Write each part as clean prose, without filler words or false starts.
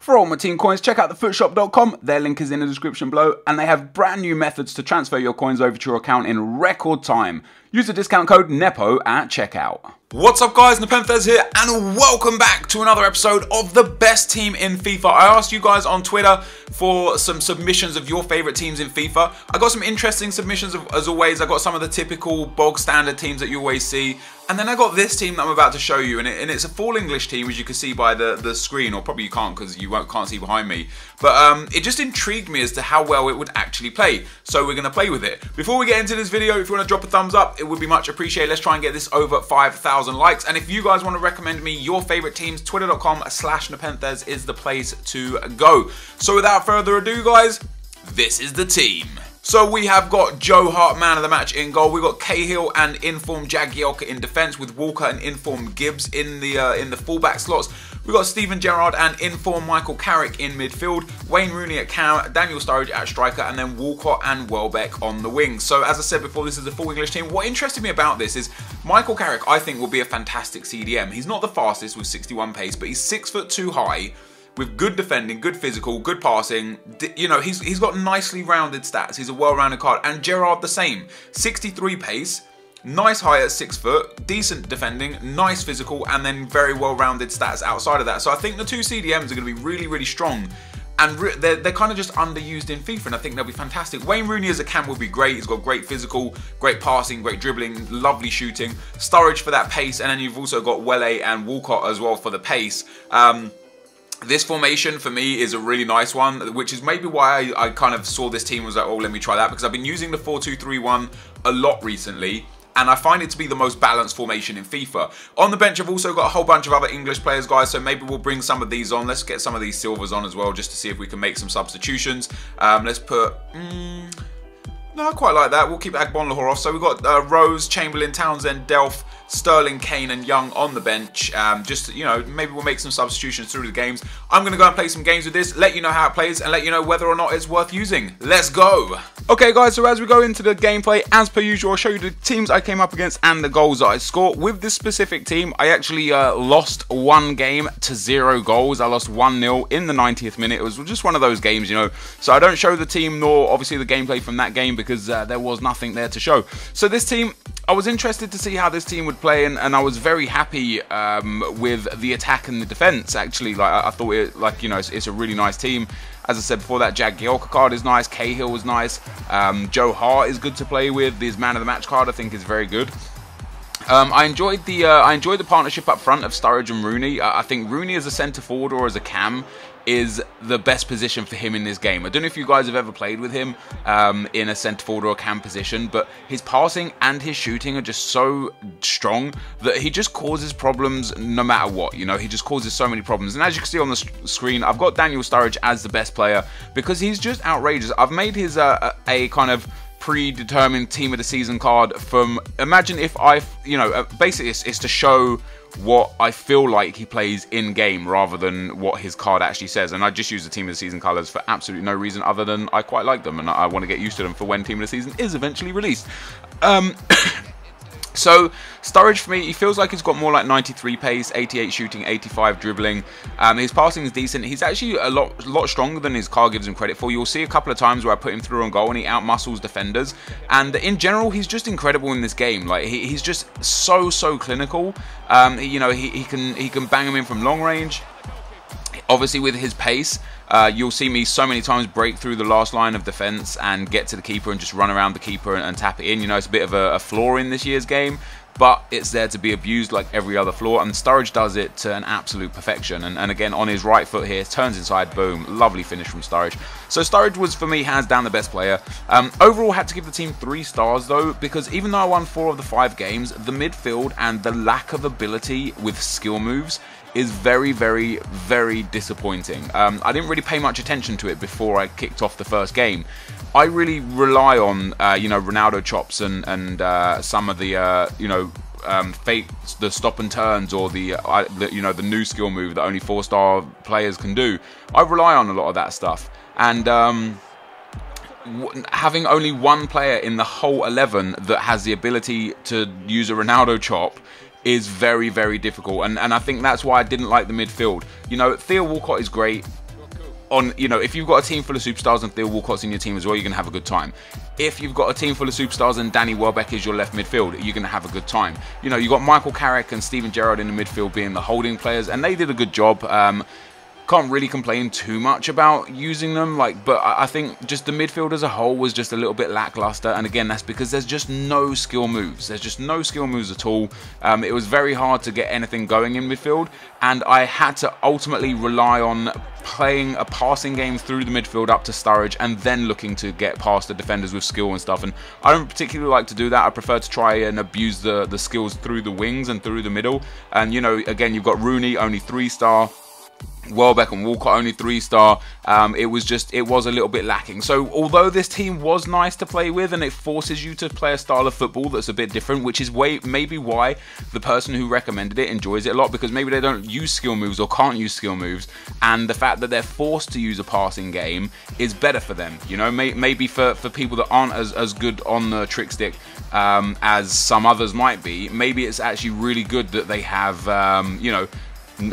For all my team coins, check out thefootshop.com. Their link is in the description below, and they have brand new methods to transfer your coins over to your account in record time. Use the discount code NEPO at checkout. What's up guys, NepentheZ here, and welcome back to another episode of the best team in FIFA. I asked you guys on Twitter for some submissions of your favourite teams in FIFA. I got some interesting submissions as always. I got some of the typical bog standard teams that you always see. And then I got this team that I'm about to show you, and it's a full English team, as you can see by the screen, or probably you can't because you can't see behind me. But it just intrigued me as to how well it would actually play, so we're going to play with it. Before we get into this video, if you want to drop a thumbs up, it would be much appreciated. Let's try and get this over 5,000 likes. And if you guys want to recommend me your favourite teams, twitter.com/NepentheZ is the place to go. So without further ado guys, this is the team. So we have got Joe Hart, man of the match, in goal. We've got Cahill and informed Jagielka in defence, with Walker and informed Gibbs in the fullback slots. We've got Steven Gerrard and informed Michael Carrick in midfield, Wayne Rooney at cam, Daniel Sturridge at striker, and then Walcott and Welbeck on the wing. So as I said before, this is a full English team. What interested me about this is Michael Carrick, I think, will be a fantastic CDM. He's not the fastest with 61 pace, but he's 6'2" high, with good defending, good physical, good passing. You know, he's got nicely rounded stats. He's a well-rounded card. And Gerrard the same. 63 pace, nice height at 6 foot, decent defending, nice physical, and then very well-rounded stats outside of that. So I think the two CDMs are going to be really, really strong. And they're kind of just underused in FIFA, and I think they'll be fantastic. Wayne Rooney as a cam would be great. He's got great physical, great passing, great dribbling, lovely shooting. Sturridge for that pace, and then you've also got Wele and Walcott as well for the pace. This formation for me is a really nice one, which is maybe why I kind of saw this team and was like, oh, let me try that, because I've been using the 4-2-3-1 a lot recently, and I find it to be the most balanced formation in FIFA. On the bench, I've also got a whole bunch of other English players, guys, so maybe we'll bring some of these on. Let's get some of these silvers on as well, just to see if we can make some substitutions. Let's put... no, I quite like that. We'll keep Agbonlahor off. So we've got Rose, Chamberlain, Townsend, Delph, Sterling, Kane and Young on the bench. Just, you know, maybe we'll make some substitutions through the games. I'm going to go and play some games with this, let you know how it plays, and let you know whether or not it's worth using. Let's go! Okay guys, so as we go into the gameplay, as per usual, I'll show you the teams I came up against and the goals that I scored. With this specific team, I actually lost one game to 0 goals. I lost 1-0 in the 90th minute. It was just one of those games, you know. So I don't show the team nor obviously the gameplay from that game because there was nothing there to show. So this team, I was interested to see how this team would play, and I was very happy with the attack and the defense. Actually, like I thought it, like, you know, it's a really nice team. As I said before, that Jagielka card is nice. Cahill was nice. Joe Hart is good to play with. His man of the match card, I think, is very good. I enjoyed the partnership up front of Sturridge and Rooney. I think Rooney as a centre forward or as a cam is the best position for him in this game. I don't know if you guys have ever played with him in a centre forward or a cam position, but his passing and his shooting are just so strong that he just causes problems no matter what. You know, he just causes so many problems. And as you can see on the screen, I've got Daniel Sturridge as the best player because he's just outrageous. I've made his a kind of predetermined team of the season card from, imagine if basically it's to show what I feel like he plays in game rather than what his card actually says. And I just use the team of the season colours for absolutely no reason other than I quite like them and I want to get used to them for when team of the season is eventually released. So Sturridge for me, he feels like he's got more like 93 pace, 88 shooting, 85 dribbling. His passing is decent. He's actually a lot stronger than his card gives him credit for. You'll see a couple of times where I put him through on goal and he outmuscles defenders. And in general, he's just incredible in this game. Like he's just so clinical. You know, he can bang him in from long range. Obviously with his pace, you'll see me so many times break through the last line of defense and get to the keeper and just run around the keeper and tap it in. You know, it's a bit of a flaw in this year's game, but it's there to be abused like every other flaw, and Sturridge does it to an absolute perfection. And again, on his right foot here, turns inside, boom, lovely finish from Sturridge. So Sturridge was, for me, hands down the best player. Overall, had to give the team 3 stars, though, because even though I won 4 of the 5 games, the midfield and the lack of ability with skill moves is very disappointing. I didn't really pay much attention to it before I kicked off the first game. I really rely on you know, Ronaldo chops and some of the you know, the stop and turns or the you know, the new skill move that only 4-star players can do. I rely on a lot of that stuff, and having only one player in the whole 11 that has the ability to use a Ronaldo chop is very difficult, and I think that's why I didn't like the midfield. You know, Theo Walcott is great. on, you know, if you've got a team full of superstars and Theo Walcott's in your team as well, you're going to have a good time. If you've got a team full of superstars and Danny Welbeck is your left midfield, you're going to have a good time. You know, you've got Michael Carrick and Steven Gerrard in the midfield being the holding players, and they did a good job. Can't really complain too much about using them, but I think just the midfield as a whole was just a little bit lackluster, and again, that's because there's just no skill moves. There's just no skill moves at all. It was very hard to get anything going in midfield, and I had to ultimately rely on playing a passing game through the midfield up to Sturridge and then looking to get past the defenders with skill and stuff, and I don't particularly like to do that. I prefer to try and abuse the skills through the wings and through the middle, and you know, again, you've got Rooney, only 3-star, Welbeck and Walcott only 3-star. It was a little bit lacking. So although this team was nice to play with and it forces you to play a style of football that's a bit different, which is maybe why the person who recommended it enjoys it a lot, because maybe they don't use skill moves or can't use skill moves, and the fact that they're forced to use a passing game is better for them. You know, maybe for people that aren't as good on the trick stick as some others might be, maybe it's actually really good that they have you know,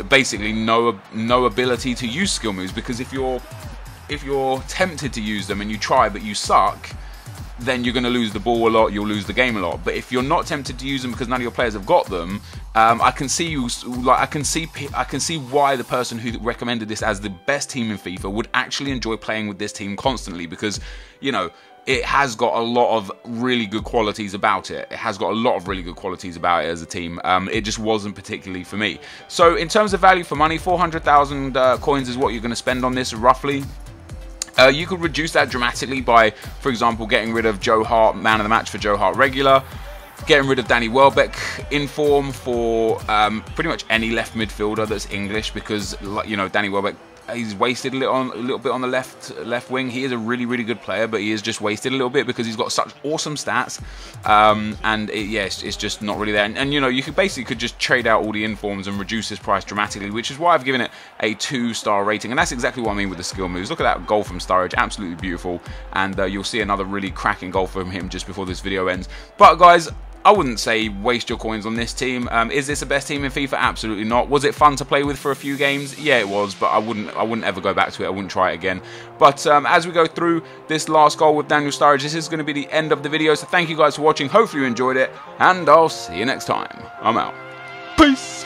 basically no ability to use skill moves, because if you're tempted to use them and you try but you suck, then you're going to lose the ball a lot, you'll lose the game a lot. But if you're not tempted to use them because none of your players have got them, I can see why the person who recommended this as the best team in FIFA would actually enjoy playing with this team constantly, because, you know, it has got a lot of really good qualities about it. It has got a lot of really good qualities about it as a team. It just wasn't particularly for me. So in terms of value for money, 400,000 coins is what you're going to spend on this roughly. You could reduce that dramatically by, for example, getting rid of Joe Hart, man of the match for Joe Hart regular, getting rid of Danny Welbeck in form for pretty much any left midfielder that's English, because, you know, Danny Welbeck, he's wasted a little bit on the left wing. He is a really good player, but he is just wasted a little bit because he's got such awesome stats, and it's just not really there. And you know, you could just trade out all the informs and reduce his price dramatically, which is why I've given it a 2-star rating, and that's exactly what I mean with the skill moves. Look at that goal from Sturridge, absolutely beautiful, and you'll see another really cracking goal from him just before this video ends. But guys, I wouldn't say waste your coins on this team. Is this the best team in FIFA? Absolutely not. Was it fun to play with for a few games? Yeah, it was, but I wouldn't ever go back to it. I wouldn't try it again. But as we go through this last goal with Daniel Sturridge, this is going to be the end of the video. So thank you guys for watching. Hopefully you enjoyed it, and I'll see you next time. I'm out. Peace.